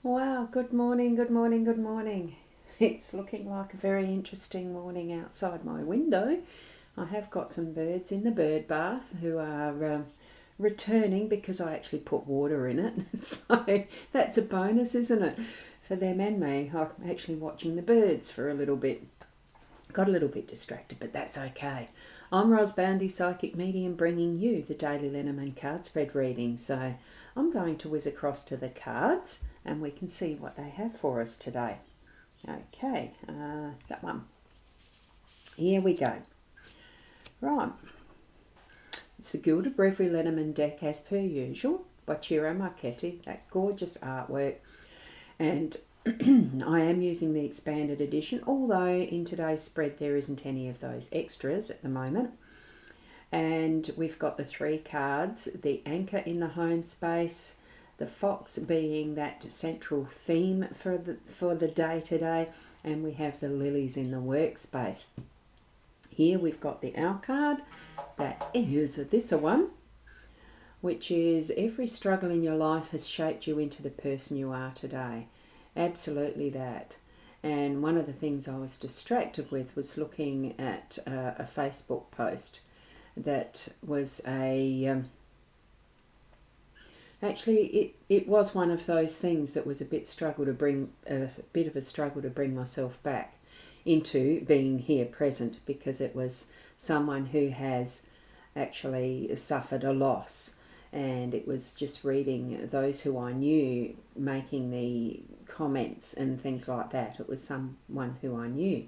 Wow, good morning, good morning, good morning. It's looking like a very interesting morning outside my window. I have got some birds in the bird bath who are returning because I actually put water in it. So that's a bonus, isn't it? For them and me. I'm actually watching the birds for a little bit. Got a little bit distracted, but that's okay. I'm Ros Boundy, Psychic Medium, bringing you the daily Lenormand card spread reading. So I'm going to whiz across to the cards and we can see what they have for us today. Okay, that one. Here we go. Right. It's the Gilded Breviary Lenormand deck as per usual by Ciro Marchetti, that gorgeous artwork. And I am using the expanded edition, although in today's spread there isn't any of those extras at the moment. And we've got the three cards, the anchor in the home space, the fox being that central theme for the day today, and we have the lilies in the workspace. Here we've got the owl card, that is this one, which is every struggle in your life has shaped you into the person you are today. Absolutely that. And one of the things I was distracted with was looking at a Facebook post that was actually it was one of those things that was a bit of a struggle to bring myself back into being here present, because it was someone who has actually suffered a loss, and it was just reading those who I knew making the comments and things like that. It was someone who I knew.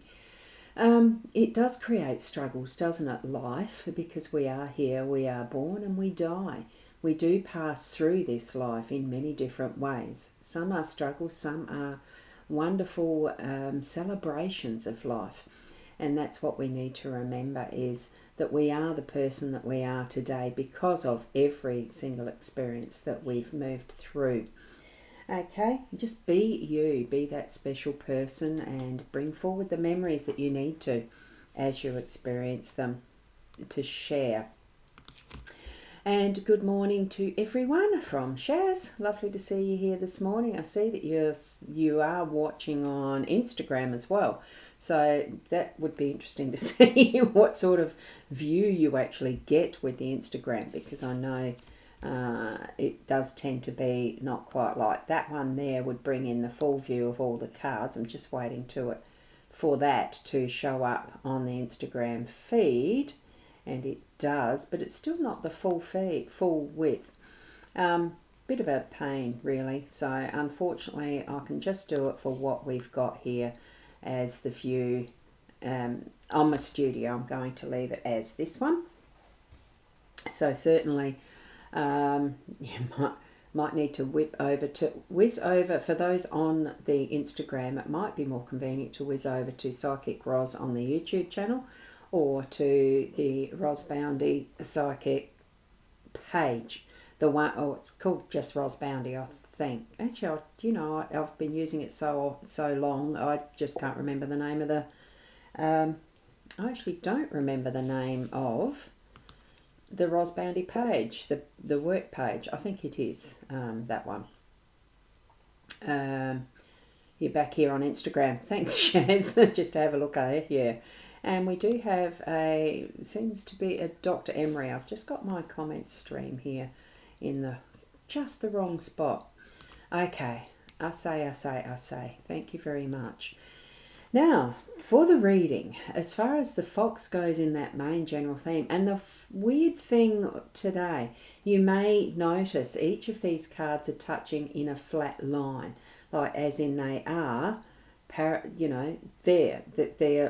It does create struggles, doesn't it, life? Because we are here, we are born and we die. We do pass through this life in many different ways. Some are struggles, some are wonderful celebrations of life. And that's what we need to remember, is that we are the person that we are today because of every single experience that we've moved through. Okay, just be you, be that special person, and bring forward the memories that you need to as you experience them to share. And good morning to everyone from Shaz. Lovely to see you here this morning. I see that you are watching on Instagram as well. So that would be interesting to see what sort of view you actually get with the Instagram, because I know it does tend to be not quite like that one there would bring in the full view of all the cards. I'm just waiting for that to show up on the Instagram feed, and it does, but it's still not the full width. Bit of a pain really, so unfortunately I can just do it for what we've got here as the view on my studio. I'm going to leave it as this one. So certainly you might need to whiz over for those on the Instagram. It might be more convenient to whiz over to Psychic Ros on the YouTube channel, or to the Ros Boundy Psychic page. The one, it's called just Ros Boundy, I think. Actually, I've been using it so long, I just can't remember the name of the. I actually don't remember the name of the Ros Boundy page, the work page. I think it is that one. You're back here on Instagram. Thanks, Shaz. Just to have a look at it, yeah. And we do have seems to be a Dr. Emery. I've just got my comment stream here in just the wrong spot. Okay, I say. Thank you very much. Now, for the reading, as far as the fox goes in that main general theme, and the weird thing today, you may notice each of these cards are touching in a flat line, like as in they are, they're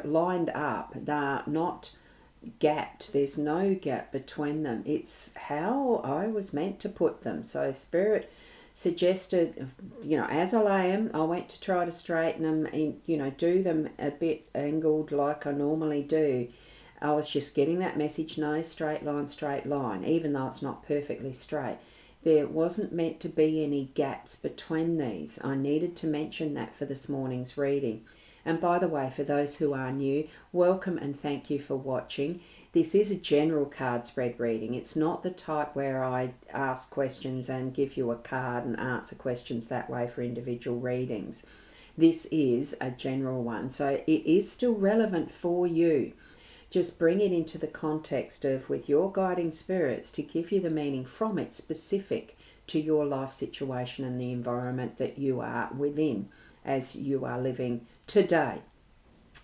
lined up. They're not gapped. There's no gap between them. It's how I was meant to put them. So Spirit suggested, as I lay them, I went to try to straighten them and, do them a bit angled like I normally do. I was just getting that message, no, straight line, even though it's not perfectly straight. There wasn't meant to be any gaps between these. I needed to mention that for this morning's reading. And by the way, for those who are new, welcome and thank you for watching. This is a general card spread reading. It's not the type where I ask questions and give you a card and answer questions that way for individual readings. This is a general one, so it is still relevant for you. Just bring it into the context of with your guiding spirits to give you the meaning from it specific to your life situation and the environment that you are within as you are living today,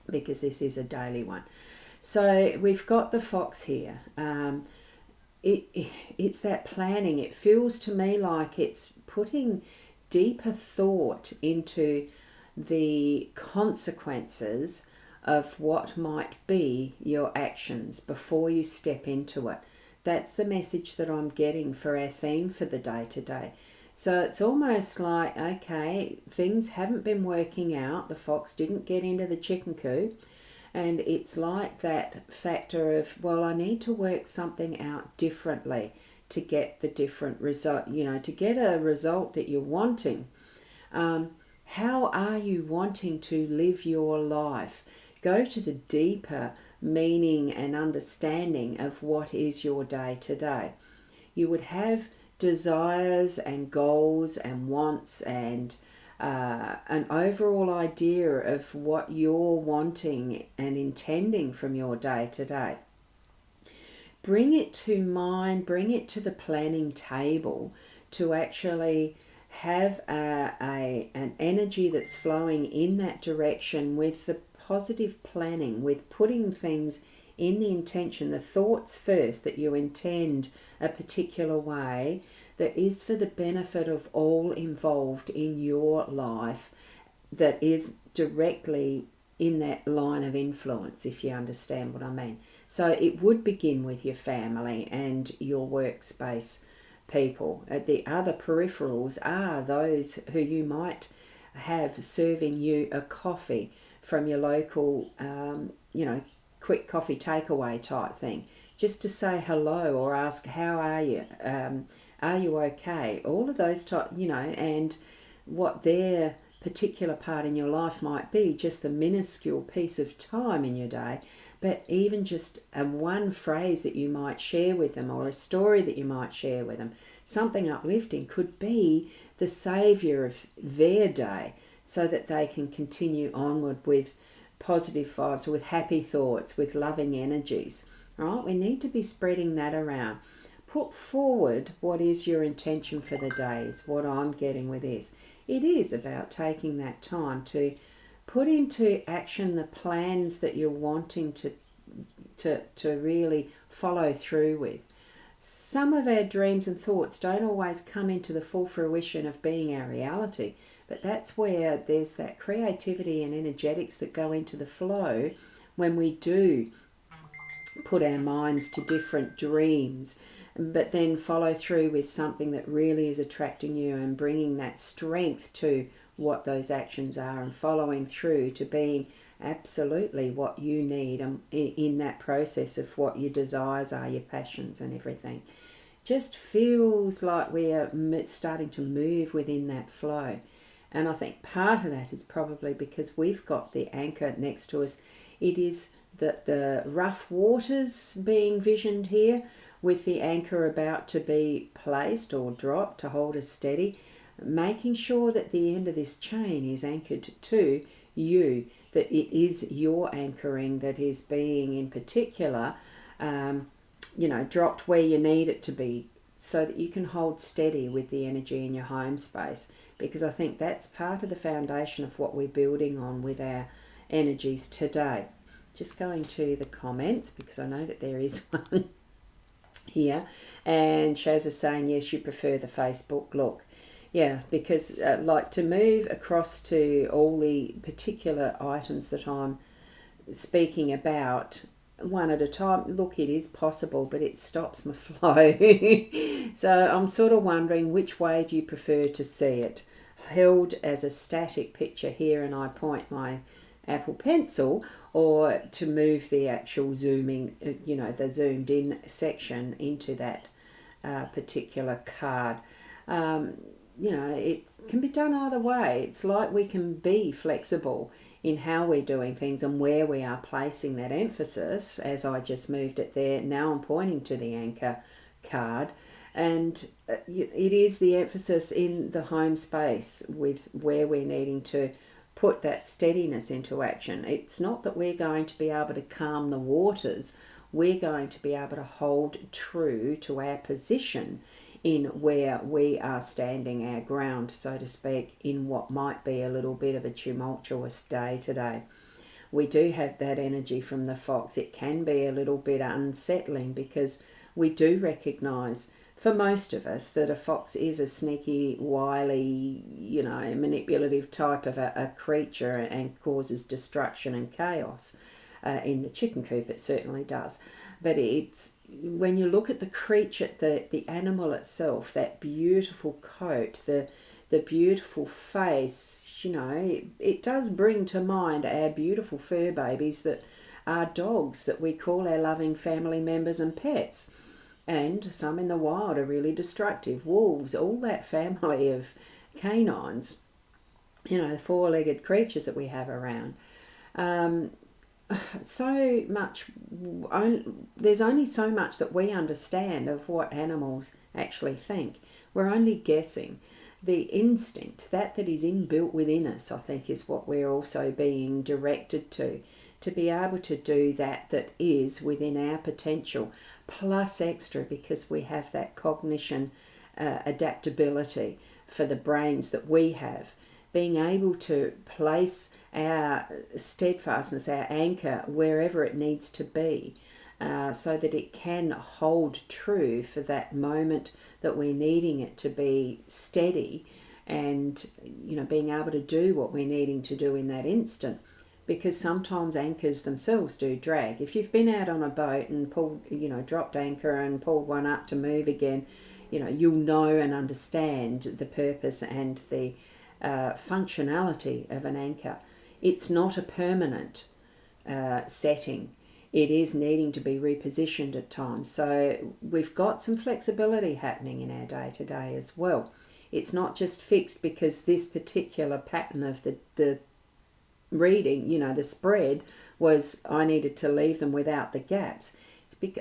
because this is a daily one. So we've got the fox here. It's that planning. It feels to me like it's putting deeper thought into the consequences of what might be your actions before you step into it. That's the message that I'm getting for our theme for the day today. So it's almost like, okay, things haven't been working out. The fox didn't get into the chicken coop. And it's like that factor of, well, I need to work something out differently to get the different result, to get a result that you're wanting. How are you wanting to live your life? Go to the deeper meaning and understanding of what is your day today. You would have desires and goals and wants and an overall idea of what you're wanting and intending from your day today. Bring it to mind, bring it to the planning table to actually have an energy that's flowing in that direction with the positive planning, with putting things in the intention, the thoughts first, that you intend a particular way that is for the benefit of all involved in your life, that is directly in that line of influence, if you understand what I mean. So it would begin with your family and your workspace people. The other peripherals are those who you might have serving you a coffee from your local, quick coffee takeaway type thing, just to say hello or ask, how are you? Are you okay? All of those type, and what their particular part in your life might be, just a minuscule piece of time in your day, but even just one phrase that you might share with them or a story that you might share with them, something uplifting, could be the saviour of their day so that they can continue onward with positive vibes, with happy thoughts, with loving energies. Right? We need to be spreading that around. Put forward what is your intention for the day, is what I'm getting with this. It is about taking that time to put into action the plans that you're wanting to really follow through with. Some of our dreams and thoughts don't always come into the full fruition of being our reality, but that's where there's that creativity and energetics that go into the flow when we do put our minds to different dreams, but then follow through with something that really is attracting you and bringing that strength to what those actions are and following through to being absolutely what you need in that process of what your desires are, your passions and everything. Just feels like we are starting to move within that flow. And I think part of that is probably because we've got the anchor next to us. It is the rough waters being visioned here, with the anchor about to be placed or dropped to hold us steady, making sure that the end of this chain is anchored to you, that it is your anchoring that is being in particular, dropped where you need it to be so that you can hold steady with the energy in your home space, because I think that's part of the foundation of what we're building on with our energies today. Just going to the comments because I know that there is one here, and Shaz is saying yes, you prefer the Facebook look. Yeah, because to move across to all the particular items that I'm speaking about one at a time, look, it is possible, but it stops my flow. So I'm sort of wondering, which way do you prefer to see it? Held as a static picture here and I point my Apple Pencil, or to move the actual zooming, the zoomed in section into that particular card. It can be done either way. It's like we can be flexible in how we're doing things and where we are placing that emphasis. As I just moved it there, now I'm pointing to the anchor card, and it is the emphasis in the home space with where we're needing to put that steadiness into action. It's not that we're going to be able to calm the waters. We're going to be able to hold true to our position in where we are standing our ground, so to speak, in what might be a little bit of a tumultuous day today. We do have that energy from the fox. It can be a little bit unsettling because we do recognise, for most of us, that a fox is a sneaky, wily, manipulative type of a creature and causes destruction and chaos. In the chicken coop, it certainly does. But it's when you look at the creature, the animal itself, that beautiful coat, the beautiful face, it does bring to mind our beautiful fur babies that are dogs that we call our loving family members and pets. And some in the wild are really destructive. Wolves, all that family of canines, the four-legged creatures that we have around. So much, there's only so much that we understand of what animals actually think. We're only guessing. The instinct, that is inbuilt within us, I think, is what we're also being directed to be able to do that is within our potential, plus extra, because we have that cognition, adaptability for the brains that we have, being able to place our steadfastness, our anchor, wherever it needs to be, so that it can hold true for that moment that we're needing it to be steady, and being able to do what we're needing to do in that instant. Because sometimes anchors themselves do drag. If you've been out on a boat and pulled, dropped anchor and pulled one up to move again, you'll know and understand the purpose and the functionality of an anchor. It's not a permanent setting. It is needing to be repositioned at times. So we've got some flexibility happening in our day-to-day as well. It's not just fixed because this particular pattern of the reading, the spread was I needed to leave them without the gaps.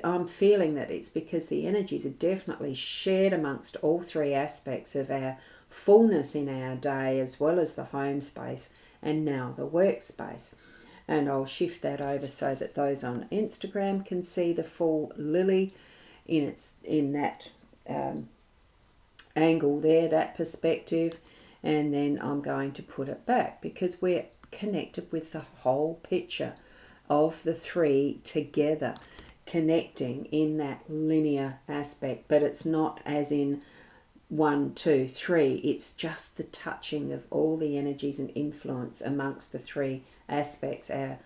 I'm feeling that it's because the energies are definitely shared amongst all three aspects of our fullness in our day, as well as the home space and now the workspace. And I'll shift that over so that those on Instagram can see the full lily in that angle there, that perspective. And then I'm going to put it back because we're connected with the whole picture of the three together, connecting in that linear aspect. But it's not as in 1, 2, 3. It's just the touching of all the energies and influence amongst the three aspects, our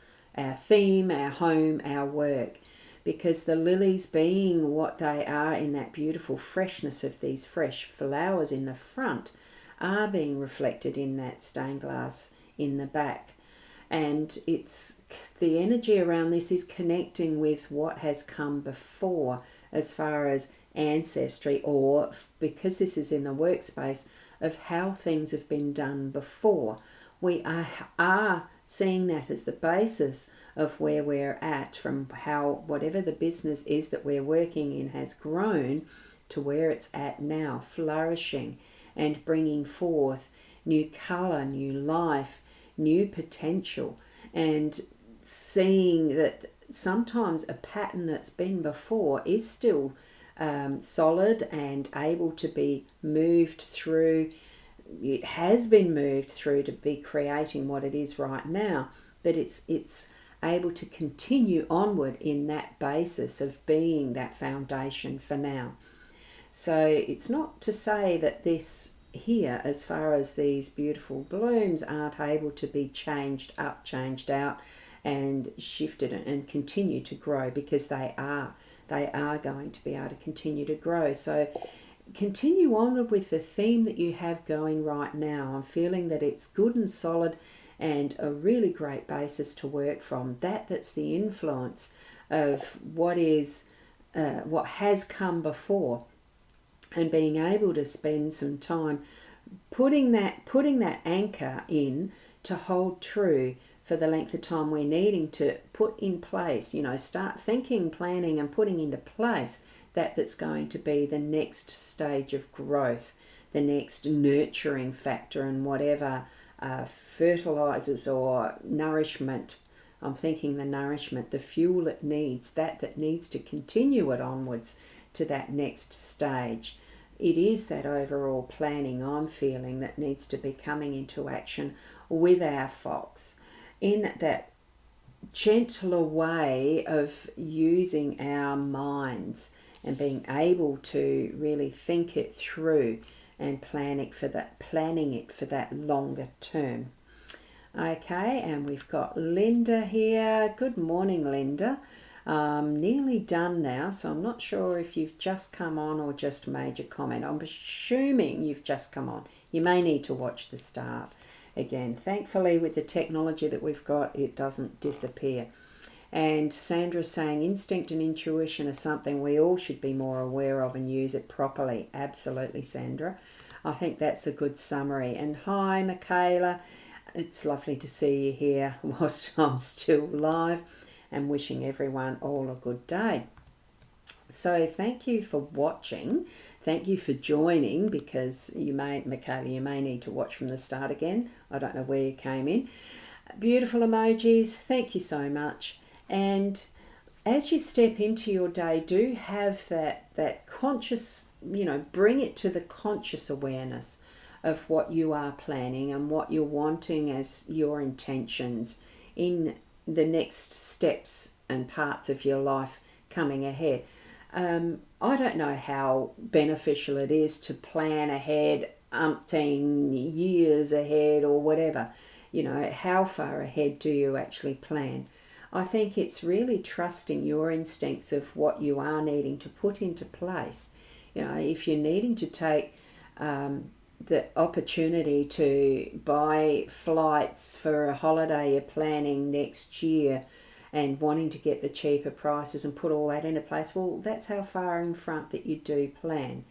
theme, our home, our work. Because the lilies, being what they are in that beautiful freshness of these fresh flowers in the front, are being reflected in that stained glass in the back. And it's the energy around this is connecting with what has come before as far as ancestry, or because this is in the workspace, of how things have been done before. We are seeing that as the basis of where we're at, from how whatever the business is that we're working in has grown to where it's at now, flourishing and bringing forth new colour, new life, new potential, and seeing that sometimes a pattern that's been before is still solid and able to be moved through. It has been moved through to be creating what it is right now, but it's able to continue onward in that basis of being that foundation for now. So it's not to say that this here, as far as these beautiful blooms, aren't able to be changed up, changed out, and shifted and continue to grow, because they are going to be able to continue to grow. So continue onward with the theme that you have going right now. I'm feeling that it's good and solid and a really great basis to work from. That's the influence of what has come before, and being able to spend some time putting that anchor in to hold true for the length of time we're needing to put in place, start thinking, planning and putting into place that's going to be the next stage of growth, the next nurturing factor, and whatever fertilizers or nourishment. I'm thinking the nourishment, the fuel it needs, that needs to continue it onwards to that next stage. It is that overall planning, I'm feeling, that needs to be coming into action with our fox in that gentler way of using our minds and being able to really think it through and planning it for that longer term. Okay, and we've got Linda here. Good morning, Linda. Nearly done now, so I'm not sure if you've just come on or just made your comment. I'm assuming you've just come on. You may need to watch the start again. Thankfully, with the technology that we've got, it doesn't disappear. And Sandra's saying instinct and intuition are something we all should be more aware of and use it properly. Absolutely, Sandra. I think that's a good summary. And hi, Michaela. It's lovely to see you here whilst I'm still live, and wishing everyone all a good day. So thank you for watching. Thank you for joining, because Michaela, you may need to watch from the start again. I don't know where you came in. Beautiful emojis. Thank you so much. And as you step into your day, do have that conscious, bring it to the conscious awareness of what you are planning and what you're wanting as your intentions in the next steps and parts of your life coming ahead. I don't know how beneficial it is to plan ahead, umpteen years ahead or whatever. How far ahead do you actually plan? I think it's really trusting your instincts of what you are needing to put into place. If you're needing to take the opportunity to buy flights for a holiday you're planning next year and wanting to get the cheaper prices and put all that into place, well, that's how far in front that you do plan.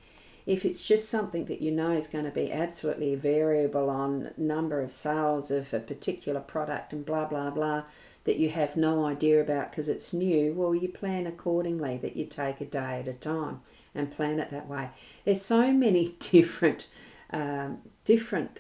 If it's just something that you know is going to be absolutely variable on number of sales of a particular product and blah, blah, blah, that you have no idea about because it's new, well, you plan accordingly, that you take a day at a time and plan it that way. There's so many different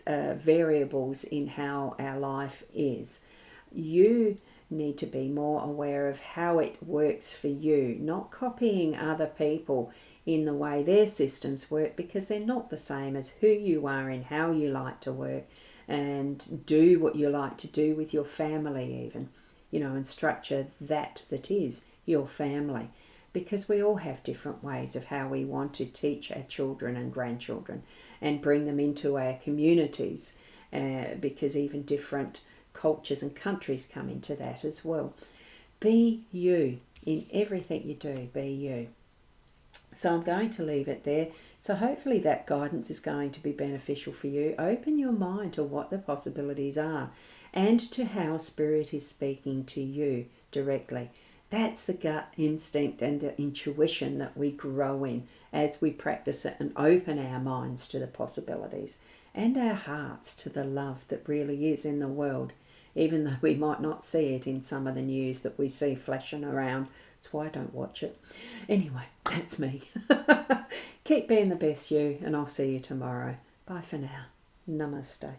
variables in how our life is. You need to be more aware of how it works for you, not copying other people in the way their systems work, because they're not the same as who you are and how you like to work and do what you like to do with your family even, and structure that is your family, because we all have different ways of how we want to teach our children and grandchildren and bring them into our communities, because even different cultures and countries come into that as well. Be you in everything you do. Be you. So I'm going to leave it there. So hopefully that guidance is going to be beneficial for you. Open your mind to what the possibilities are and to how Spirit is speaking to you directly. That's the gut instinct and the intuition that we grow in as we practice it and open our minds to the possibilities and our hearts to the love that really is in the world, even though we might not see it in some of the news that we see flashing around. That's why I don't watch it. Anyway, that's me. Keep being the best you, and I'll see you tomorrow. Bye for now. Namaste.